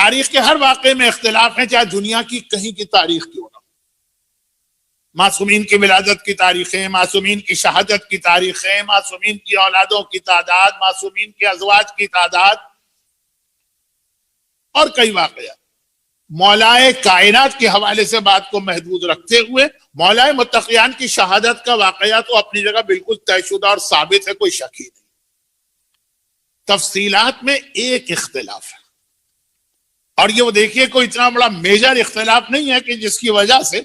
تاریخ کے ہر واقعے میں اختلاف ہیں، چاہے دنیا کی کہیں کی تاریخ کیوں نہ ہو۔ معصومین کی ولادت کی تاریخیں، معصومین کی شہادت کی تاریخیں، معصومین کی اولادوں کی تعداد، معصومین کے ازواج کی تعداد اور کئی واقعات، مولائے کائنات کے حوالے سے بات کو محدود رکھتے ہوئے مولائے متقیان کی شہادت کا واقعہ تو اپنی جگہ بالکل طے شدہ اور ثابت ہے، کوئی شک ہی نہیں۔ تفصیلات میں ایک اختلاف ہے، اور یہ وہ دیکھیے کوئی اتنا بڑا میجر اختلاف نہیں ہے کہ جس کی وجہ سے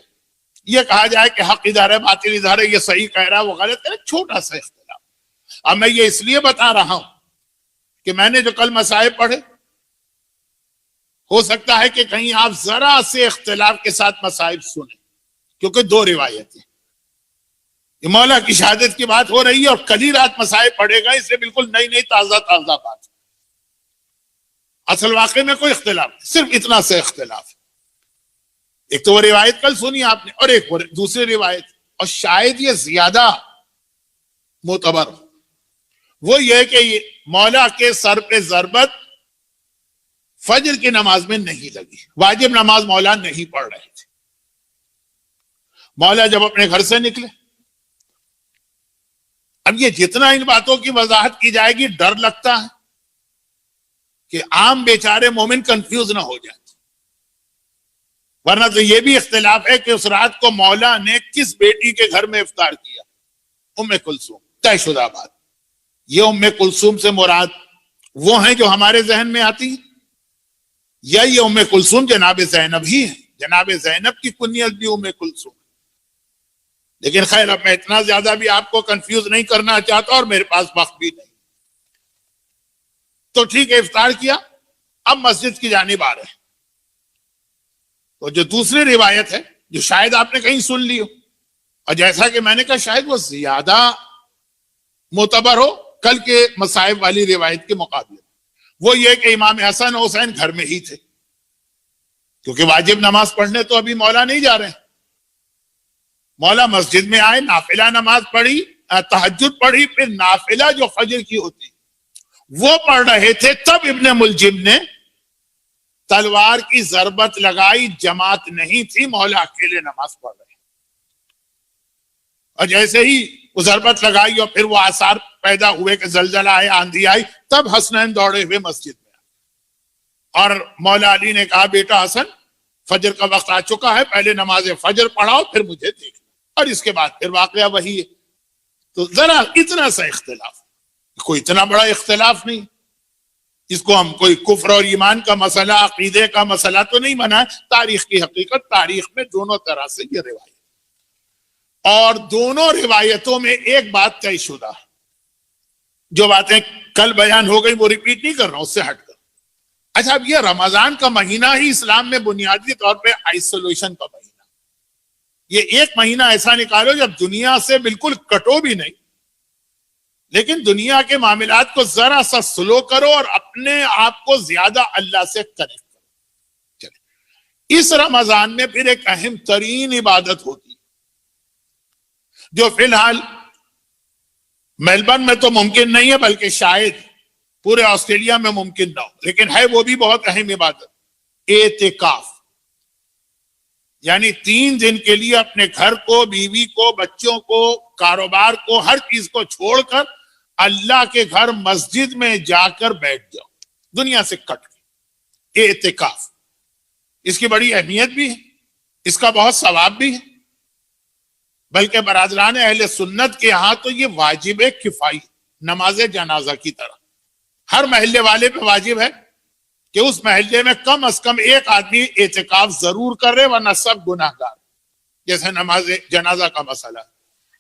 یہ کہا جائے کہ حق ادھر ہے باطل ادھر ہے، یہ صحیح کہہ رہا ہے وہ غلط ہے، چھوٹا سا اختلاف۔ اب میں یہ اس لیے بتا رہا ہوں کہ میں نے جو کل مسائل پڑھے، ہو سکتا ہے کہ کہیں آپ ذرا سے اختلاف کے ساتھ مسائل سنیں، کیونکہ دو روایتیں، یہ مولا کی شہادت کی بات ہو رہی ہے اور کل ہی رات مسائل پڑھے گا، اس لیے بالکل نئی نئی تازہ تازہ بات۔ اصل واقعے میں کوئی اختلاف نہیں، صرف اتنا سے اختلاف ہے۔ ایک تو وہ روایت کل سنی آپ نے، اور ایک دوسری روایت، اور شاید یہ زیادہ معتبر ہو، وہ یہ کہ یہ مولا کے سر پہ ضربت فجر کی نماز میں نہیں لگی، واجب نماز مولا نہیں پڑھ رہے تھے۔ مولا جب اپنے گھر سے نکلے، اب یہ جتنا ان باتوں کی وضاحت کی جائے گی ڈر لگتا ہے کہ عام بیچارے مومن کنفیوز نہ ہو جائے، ورنہ تو یہ بھی اختلاف ہے کہ اس رات کو مولا نے کس بیٹی کے گھر میں افطار کیا۔ ام کلثوم، طے شدہ بات۔ یہ ام کلثوم سے مراد وہ ہیں جو ہمارے ذہن میں آتی ہیں، یا یہ ام کلثوم جناب زینب ہی ہے؟ جناب زینب کی کنیت بھی ام کلثوم۔ لیکن خیر، اب میں اتنا زیادہ بھی آپ کو کنفیوز نہیں کرنا چاہتا اور میرے پاس وقت بھی نہیں، تو ٹھیک ہے، افطار کیا، اب مسجد کی جانب آ رہے ہیں۔ تو جو دوسری روایت ہے جو شاید آپ نے کہیں سن لی ہو، اور جیسا کہ میں نے کہا شاید وہ زیادہ معتبر ہو کل کے مصائب والی روایت کے مقابلے، وہ یہ کہ امام حسن حسین گھر میں ہی تھے، کیونکہ واجب نماز پڑھنے تو ابھی مولا نہیں جا رہے ہیں۔ مولا مسجد میں آئے، نافلہ نماز پڑھی، تہجد پڑھی، پھر نافلہ جو فجر کی ہوتی وہ پڑھ رہے تھے، تب ابن ملجم نے تلوار کی ضربت لگائی، جماعت نہیں تھی، مولا اکیلے نماز پڑھ رہے، اور جیسے ہی وہ ضربت لگائی اور پھر وہ آثار پیدا ہوئے کہ زلزلہ آئے، آندھی آئی، تب حسنین دوڑے ہوئے مسجد میں آئے، اور مولا علی نے کہا بیٹا حسن، فجر کا وقت آ چکا ہے، پہلے نماز فجر پڑھاؤ پھر مجھے دیکھنا، اور اس کے بعد پھر واقعہ وہی ہے۔ تو ذرا اتنا سا اختلاف، کوئی اتنا بڑا اختلاف نہیں، اس کو ہم کوئی کفر اور ایمان کا مسئلہ، عقیدے کا مسئلہ تو نہیں بنا، تاریخ کی حقیقت، تاریخ میں دونوں طرح سے یہ روایت، اور دونوں روایتوں میں ایک بات طے شدہ ہے، جو باتیں کل بیان ہو گئی وہ ریپیٹ نہیں کر رہا ہوں، اس سے ہٹ کر۔ اچھا، اب یہ رمضان کا مہینہ ہی اسلام میں بنیادی طور پہ آئسولیشن کا مہینہ، یہ ایک مہینہ ایسا نکالو جب دنیا سے بالکل کٹو بھی نہیں، لیکن دنیا کے معاملات کو ذرا سا سلو کرو اور اپنے آپ کو زیادہ اللہ سے کنیکٹ کرو۔ چلے، اس رمضان میں پھر ایک اہم ترین عبادت ہوتی ہے، جو فی الحال میلبرن میں تو ممکن نہیں ہے، بلکہ شاید پورے آسٹریلیا میں ممکن نہ ہو، لیکن ہے وہ بھی بہت اہم عبادت، اعتکاف۔ یعنی 3 دن کے لیے اپنے گھر کو، بیوی کو، بچوں کو، کاروبار کو، ہر چیز کو چھوڑ کر اللہ کے گھر مسجد میں جا کر بیٹھ جاؤ، دنیا سے کٹ کے۔ اعتکاف، اس کی بڑی اہمیت بھی ہے، اس کا بہت ثواب بھی ہے، بلکہ برادران اہل سنت کے ہاں تو یہ واجب کفائی، نماز جنازہ کی طرح ہر محلے والے پہ واجب ہے کہ اس محلے میں کم از کم ایک آدمی اعتکاف ضرور کر رہے، ورنہ سب گناہ گار، جیسے نماز جنازہ کا مسئلہ۔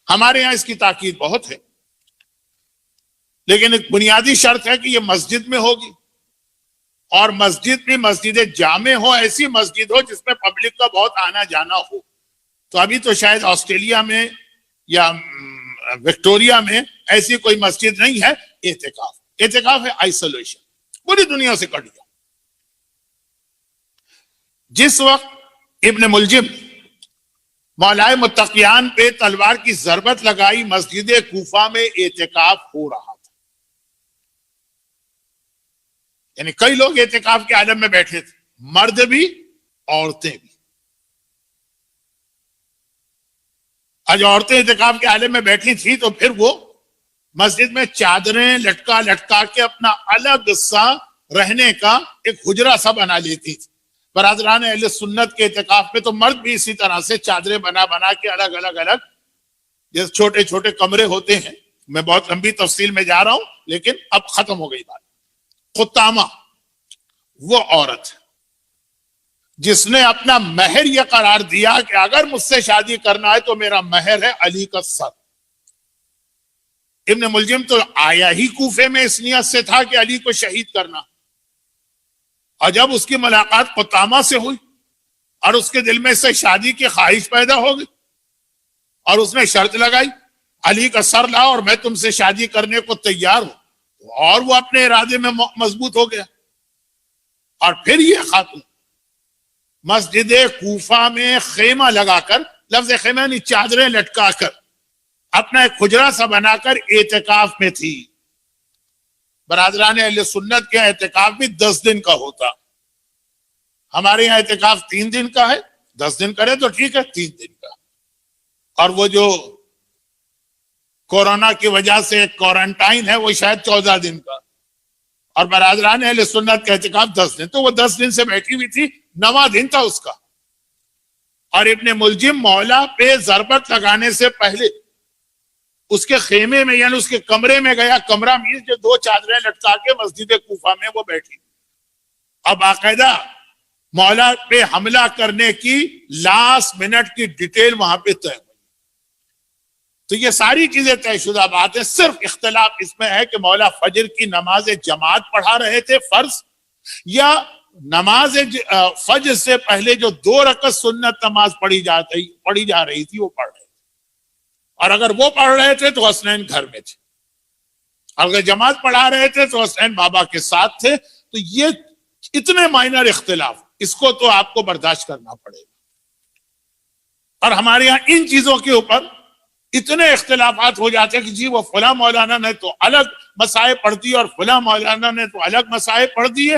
ہمارے ہاں اس کی تاکید بہت ہے، لیکن ایک بنیادی شرط ہے کہ یہ مسجد میں ہوگی، اور مسجد بھی مسجد جامع ہو، ایسی مسجد ہو جس میں پبلک کا بہت آنا جانا ہو۔ تو ابھی تو شاید آسٹریلیا میں یا وکٹوریا میں ایسی کوئی مسجد نہیں ہے۔ اعتکاف ہے آئسولیشن، پوری دنیا سے کٹ جاؤ۔ جس وقت ابن ملجم مولائے متقیان پہ تلوار کی ضربت لگائی، مسجد کوفہ میں اعتکاف ہو رہا تھا، یعنی کئی لوگ اعتکاف کے عالم میں بیٹھے تھے، مرد بھی عورتیں بھی. آج عورتیں اعتکاف کے حالے میں بیٹھی تھی تو پھر وہ مسجد میں چادریں لٹکا لٹکا کے اپنا الگ سا رہنے کا ایک حجرہ سا بنا لیتی تھی. برادران اہل سنت کے اعتکاف میں تو مرد بھی اسی طرح سے چادریں بنا بنا کے الگ الگ جیسے چھوٹے چھوٹے کمرے ہوتے ہیں. میں بہت لمبی تفصیل میں جا رہا ہوں لیکن اب ختم ہو گئی بات. خطامہ وہ عورت جس نے اپنا مہر یہ قرار دیا کہ اگر مجھ سے شادی کرنا ہے تو میرا مہر ہے علی کا سر. ابن ملجم تو آیا ہی کوفے میں اس نیت سے تھا کہ علی کو شہید کرنا, اور جب اس کی ملاقات خطامہ سے ہوئی اور اس کے دل میں سے شادی کی خواہش پیدا ہو گئی اور اس نے شرط لگائی علی کا سر لاؤ اور میں تم سے شادی کرنے کو تیار ہوں, اور وہ اپنے ارادے میں مضبوط ہو گیا. اور پھر یہ خاتون مسجد کوفہ میں خیمہ لگا کر, لفظ خیمہ یعنی چادریں لٹکا کر, اپنا ایک حجرہ سا بنا کر اعتکاف میں تھی. برادران اہل سنت کے اعتکاف بھی 10 دن کا ہوتا. ہمارے یہاں اعتکاف 3 دن کا ہے, 10 دن کرے تو ٹھیک ہے, 3 دن کا. اور وہ جو کورونا کی وجہ سے کوارنٹائن ہے وہ شاید 14 دن کا. اور برادران اہل سنت کا اعتکاف 10 دن, تو وہ 10 دن سے بیٹھی ہوئی تھی, 9واں دن تھا اس کا. اور ابن ملجم مولا پہ ضربت لگانے سے پہلے اس کے خیمے میں یعنی اس کے کمرے میں گیا. کمرہ مینس جو 2 چادریں لٹکا کے مسجد کوفہ میں وہ بیٹھی. اب باقاعدہ مولا پہ حملہ کرنے کی لاسٹ منٹ کی ڈیٹیل وہاں پہ طے ہوئی. تو یہ ساری چیزیں طے شدہ بات ہے. صرف اختلاف اس میں ہے کہ مولا فجر کی نماز جماعت پڑھا رہے تھے فرض, یا نماز فجر سے پہلے جو 2 رکعت سنت نماز پڑھی جا رہی تھی وہ پڑھ رہے تھے. اور اگر وہ پڑھ رہے تھے تو حسنین گھر میں تھے, اگر جماعت پڑھا رہے تھے تو حسنین بابا کے ساتھ تھے. تو یہ اتنے مائنر اختلاف, اس کو تو آپ کو برداشت کرنا پڑے گا. اور ہمارے یہاں ان چیزوں کے اوپر اتنے اختلافات ہو جاتے ہیں کہ جی وہ فلاں مولانا نے تو الگ مسائل پڑھ دیے اور فلاں مولانا نے تو الگ مسائل پڑھ دیے.